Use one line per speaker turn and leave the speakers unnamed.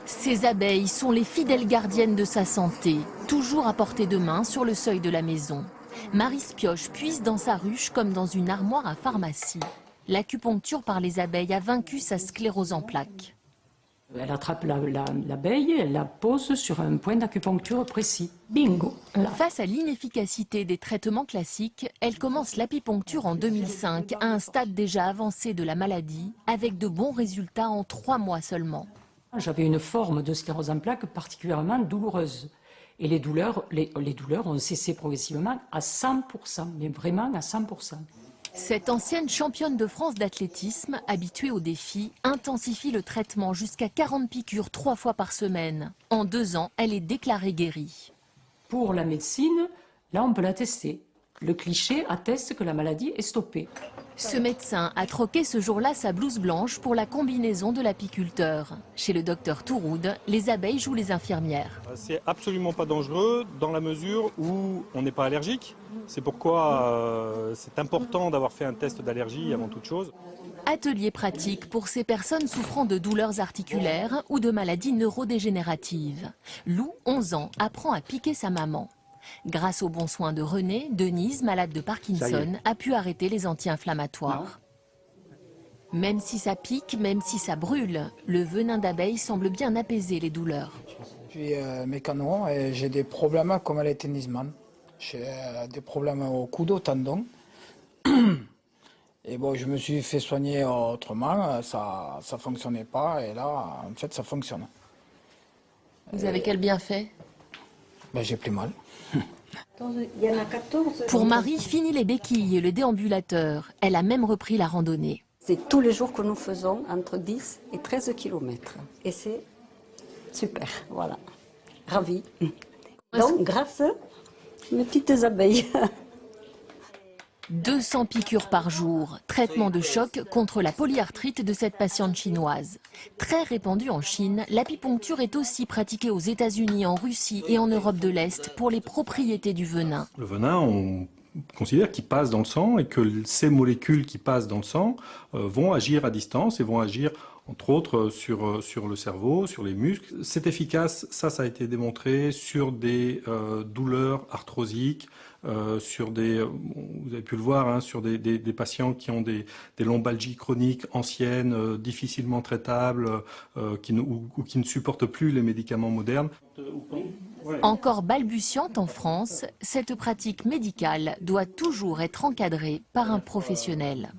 Ces abeilles sont les fidèles gardiennes de sa santé, toujours à portée de main sur le seuil de la maison. Marie Spioche puise dans sa ruche comme dans une armoire à pharmacie. L'acupuncture par les abeilles a vaincu sa sclérose en plaques.
Elle attrape l'abeille, elle la pose sur un point d'acupuncture précis. Bingo! Là.
Face à l'inefficacité des traitements classiques, elle commence l'apipuncture en 2005, à un stade déjà avancé de la maladie, avec de bons résultats en 3 mois seulement.
J'avais une forme de sclérose en plaques particulièrement douloureuse. Et les douleurs ont cessé progressivement à 100%, mais vraiment à 100%.
Cette ancienne championne de France d'athlétisme, habituée au défi, intensifie le traitement jusqu'à 40 piqûres 3 fois par semaine. En 2 ans, elle est déclarée guérie.
Pour la médecine, là on peut la tester. Le cliché atteste que la maladie est stoppée.
Ce médecin a troqué ce jour-là sa blouse blanche pour la combinaison de l'apiculteur. Chez le docteur Touroud, les abeilles jouent les infirmières.
C'est absolument pas dangereux dans la mesure où on n'est pas allergique. C'est pourquoi c'est important d'avoir fait un test d'allergie avant toute chose.
Atelier pratique pour ces personnes souffrant de douleurs articulaires ou de maladies neurodégénératives. Lou, 11 ans, apprend à piquer sa maman. Grâce aux bons soins de René, Denise, malade de Parkinson, a pu arrêter les anti-inflammatoires. Même si ça pique, même si ça brûle, le venin d'abeille semble bien apaiser les douleurs.
Je suis mécano et j'ai des problèmes comme les tennisman. J'ai des problèmes au coude, au tendon. Et bon, je me suis fait soigner autrement, ça ne fonctionnait pas et là, en fait, ça fonctionne.
Vous avez quel bienfait?
J'ai plus mal.
Il y en a 14.
Pour Marie, fini les béquilles et le déambulateur. Elle a même repris la randonnée.
C'est tous les jours que nous faisons entre 10 et 13 km. Et c'est super, voilà. Ravi. Donc, grâce à mes petites abeilles.
200 piqûres par jour, traitement de choc contre la polyarthrite de cette patiente chinoise. Très répandue en Chine, l'apipuncture est aussi pratiquée aux États-Unis, en Russie et en Europe de l'Est pour les propriétés du venin.
Le venin, on considère qu'il passe dans le sang et que ces molécules qui passent dans le sang vont agir à distance et vont agir entre autres sur le cerveau, sur les muscles. C'est efficace, ça a été démontré sur des douleurs arthrosiques, sur vous avez pu le voir, hein, sur des patients qui ont des lombalgies chroniques anciennes, difficilement traitables, ou qui ne supportent plus les médicaments modernes.
Encore balbutiante en France, cette pratique médicale doit toujours être encadrée par un professionnel.